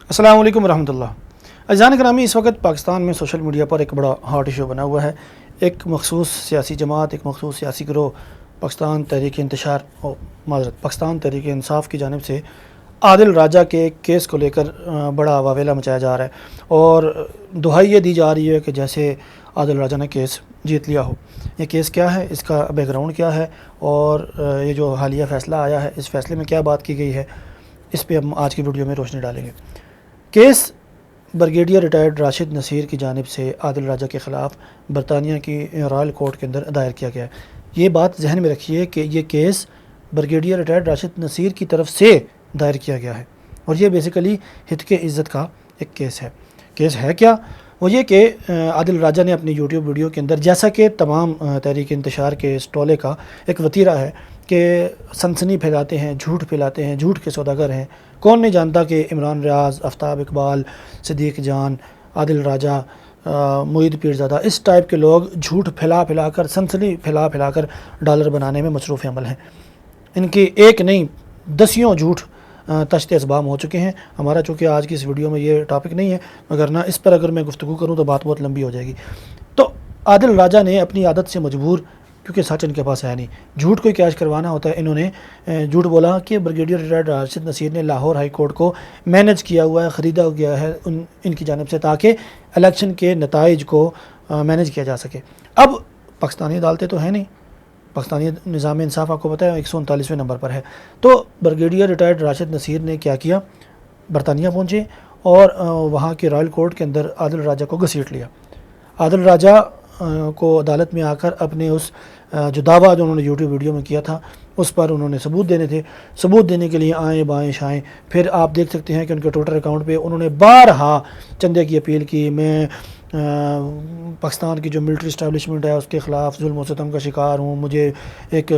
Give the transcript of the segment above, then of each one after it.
السلام علیکم ورحمۃ اللہ۔ عزیزان گرامی، اس وقت پاکستان میں سوشل میڈیا پر ایک بڑا ہاٹ ایشو بنا ہوا ہے۔ ایک مخصوص سیاسی جماعت، ایک مخصوص سیاسی گروہ پاکستان تحریک انصاف کی جانب سے عادل راجہ کے ایک کیس کو لے کر بڑا واویلا مچایا جا رہا ہے، اور دہائی یہ دی جا رہی ہے کہ جیسے عادل راجہ نے کیس جیت لیا ہو۔ یہ کیس کیا ہے، اس کا بیک گراؤنڈ کیا ہے، اور یہ جو حالیہ فیصلہ آیا ہے اس فیصلے میں کیا بات کی گئی ہے، اس پہ ہم آج کی ویڈیو میں روشنی ڈالیں گے۔ Case brigadier retired Rashid Naseer کی جانب سے عادل راجہ کے خلاف برطانیہ کی رائل کورٹ کے اندر دائر کیا گیا ہے۔ یہ بات ذہن میں رکھیے کہ یہ case brigadier retired Rashid Naseer کی طرف سے دائر کیا گیا ہے، اور یہ بیسیکلی ہتک عزت کا ایک کیس ہے۔ کیس ہے کیا؟ وہ یہ کہ عادل راجہ نے اپنی یوٹیوب ویڈیو کے اندر، جیسا کہ تمام تحریک انتشار کے اس ٹولے کا ایک وتیرہ ہے کہ سنسنی پھیلاتے ہیں، جھوٹ پھیلاتے ہیں، جھوٹ کے سوداگر ہیں۔ کون نہیں جانتا کہ عمران ریاض، آفتاب اقبال، صدیق جان، عادل راجہ، معید پیرزادہ، اس ٹائپ کے لوگ جھوٹ پھیلا کر، سنسنی پھیلا کر ڈالر بنانے میں مصروف عمل ہیں۔ ان کی ایک نہیں دسیوں جھوٹ تشت اسبام ہو چکے ہیں۔ ہمارا چونکہ آج کی اس ویڈیو میں یہ ٹاپک نہیں ہے، مگر نہ اس پر اگر میں گفتگو کروں تو بات بہت لمبی ہو جائے گی۔ تو عادل راجہ نے اپنی عادت سے مجبور، کیونکہ سچ ان کے پاس ہے نہیں، جھوٹ کو کیش کروانا ہوتا ہے، انہوں نے جھوٹ بولا کہ بریگیڈیئر ریٹائرڈ راشد نصیر نے لاہور ہائی کورٹ کو مینج کیا ہوا ہے، خریدا گیا ہے ان کی جانب سے، تاکہ الیکشن کے نتائج کو مینج کیا جا سکے۔ اب پاکستانی عدالتیں تو ہیں نہیں، پاکستانی نظام انصاف آپ کو پتہ ہے 139ویں نمبر پر ہے۔ تو بریگیڈیئر ریٹائرڈ راشد نصیر نے کیا کیا؟ برطانیہ پہنچے اور وہاں کے رائل کورٹ کے اندر عادل راجہ کو گھسیٹ لیا۔ عادل راجہ کو عدالت میں آ کر اپنے اس جو دعویٰ جو انہوں نے یوٹیوب ویڈیو میں کیا تھا اس پر انہوں نے ثبوت دینے تھے، ثبوت دینے کے لیے آئیں بائیں شائیں۔ پھر آپ دیکھ سکتے ہیں کہ ان کے ٹویٹر اکاؤنٹ پہ انہوں نے بارہا چندے کی اپیل کی، میں پاکستان کی جو ملٹری اسٹیبلشمنٹ ہے اس کے خلاف ظلم و ستم کا شکار ہوں، مجھے ایک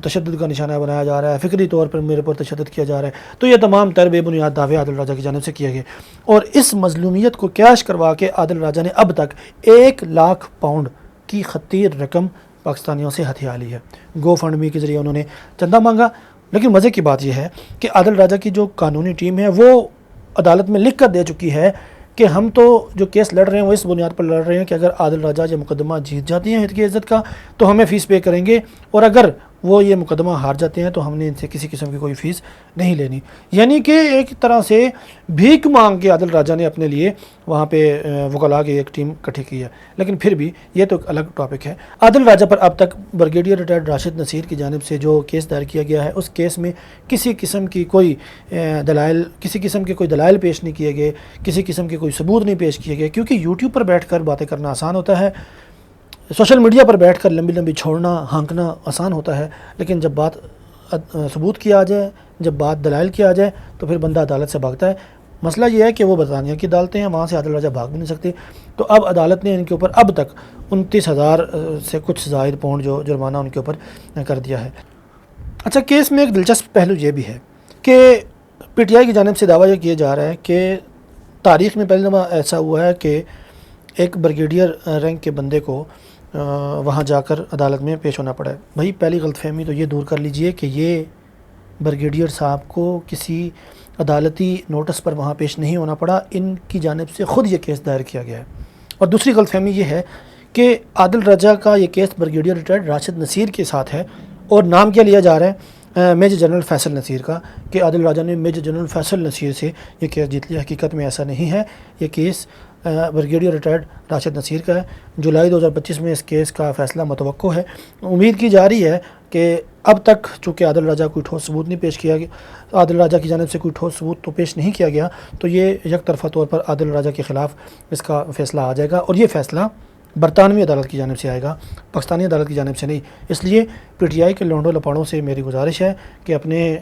تشدد کا نشانہ بنایا جا رہا ہے، فکری طور پر میرے پر تشدد کیا جا رہا ہے۔ تو یہ تمام تر بے بنیاد دعوے عادل راجہ کی جانب سے کیے گئے، اور اس مظلومیت کو کیش کروا کے عادل راجہ نے اب تک 1,00,000 پاؤنڈ کی خطیر رقم پاکستانیوں سے ہتھیا لی ہے۔ گو فنڈ می کے ذریعے انہوں نے چندہ مانگا۔ لیکن مزے کی بات یہ ہے کہ عادل راجہ کی جو قانونی ٹیم ہے وہ عدالت میں لکھ کر دے چکی ہے کہ ہم تو جو کیس لڑ رہے ہیں وہ اس بنیاد پر لڑ رہے ہیں کہ اگر عادل راجہ یہ مقدمہ جیت جاتی ہیں ہتک عزت کا تو ہمیں فیس پے کریں گے، اور اگر وہ یہ مقدمہ ہار جاتے ہیں تو ہم نے ان سے کسی قسم کی کوئی فیس نہیں لینی۔ یعنی کہ ایک طرح سے بھیک مانگ کے عادل راجہ نے اپنے لیے وہاں پہ وکلاء کی ایک ٹیم اکٹھی کی ہے۔ لیکن پھر بھی یہ تو ایک الگ ٹاپک ہے۔ عادل راجہ پر اب تک بریگیڈیئر ریٹائرڈ راشد نصیر کی جانب سے جو کیس دائر کیا گیا ہے اس کیس میں کسی قسم کی کوئی دلائل پیش نہیں کیے گئے، کسی قسم کے کوئی ثبوت نہیں پیش کیے گئے، کیونکہ یوٹیوب پر بیٹھ کر باتیں کرنا آسان ہوتا ہے، سوشل میڈیا پر بیٹھ کر لمبی چھوڑنا ہانکنا آسان ہوتا ہے، لیکن جب بات ثبوت کی آ جائے، جب بات دلائل کی آ جائے تو پھر بندہ عدالت سے بھاگتا ہے۔ مسئلہ یہ ہے کہ وہ برطانیہ کی عدالتیں ہیں، وہاں سے عادل راجہ بھاگ بھی نہیں سکتے۔ تو اب عدالت نے ان کے اوپر اب تک 29,000 سے کچھ زائد پاؤنڈ جو جرمانہ ان کے اوپر کر دیا ہے۔ اچھا، کیس میں ایک دلچسپ پہلو یہ بھی ہے کہ پی ٹی آئی کی جانب سے دعویٰ یہ کیا جا رہا ہے کہ تاریخ میں پہلی دفعہ ایسا ہوا ہے کہ ایک بریگیڈیئر رینک کے بندے کو وہاں جا کر عدالت میں پیش ہونا پڑا ہے۔ بھائی پہلی غلط فہمی تو یہ دور کر لیجئے کہ یہ بریگیڈیئر صاحب کو کسی عدالتی نوٹس پر وہاں پیش نہیں ہونا پڑا، ان کی جانب سے خود یہ کیس دائر کیا گیا ہے۔ اور دوسری غلط فہمی یہ ہے کہ عادل راجہ کا یہ case brigadier retired Rashid Naseer کے ساتھ ہے، اور نام کیا لیا جا رہا ہے میجر جنرل فیصل نصیر کا، کہ عادل راجہ نے میجر جنرل فیصل نصیر سے یہ کیس جیت لیا۔ حقیقت میں ایسا نہیں ہے، یہ case brigadier retired Rashid Naseer کا ہے۔ جولائی 2025 میں اس کیس کا فیصلہ متوقع ہے۔ امید کی جا رہی ہے کہ اب تک چونکہ عادل راجہ کوئی ٹھوس ثبوت نہیں پیش کیا گیا، عادل راجہ کی جانب سے کوئی ٹھوس ثبوت تو پیش نہیں کیا گیا، تو یہ یک طرفہ طور پر عادل راجہ کے خلاف اس کا فیصلہ آ جائے گا، اور یہ فیصلہ برطانوی عدالت کی جانب سے آئے گا، پاکستانی عدالت کی جانب سے نہیں۔ اس لیے پی ٹی آئی کے لونڈوں لپاڑوں سے میری گزارش ہے کہ اپنے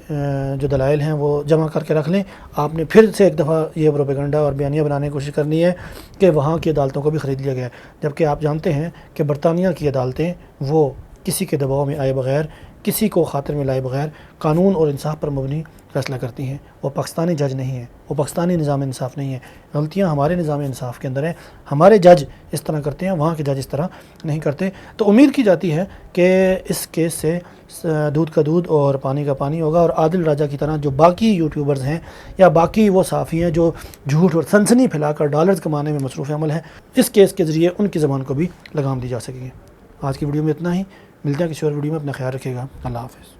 جو دلائل ہیں وہ جمع کر کے رکھ لیں۔ آپ نے پھر سے ایک دفعہ یہ پروپیگنڈا اور بیانیہ بنانے کی کوشش کرنی ہے کہ وہاں کی عدالتوں کو بھی خرید لیا گیا ہے، جبکہ آپ جانتے ہیں کہ برطانیہ کی عدالتیں وہ کسی کے دباؤ میں آئے بغیر کسی کو خاطر میں لائے بغیر قانون اور انصاف پر مبنی فیصلہ کرتی ہیں۔ وہ پاکستانی جج نہیں ہیں، وہ پاکستانی نظام انصاف نہیں ہے۔ غلطیاں ہمارے نظام انصاف کے اندر ہیں، ہمارے جج اس طرح کرتے ہیں، وہاں کے جج اس طرح نہیں کرتے۔ تو امید کی جاتی ہے کہ اس کیس سے دودھ کا دودھ اور پانی کا پانی ہوگا، اور عادل راجہ کی طرح جو باقی یوٹیوبرز ہیں یا باقی وہ صحافی ہیں جو جھوٹ اور سنسنی پھیلا کر ڈالرز کمانے میں مصروف عمل ہیں، اس کیس کے ذریعے ان کی زبان کو بھی لگام دی جا سکے گی۔ آج کی ویڈیو میں اتنا ہی، ملتے ہیں کسی اور ویڈیو میں، اپنا خیال رکھیے گا، اللہ حافظ۔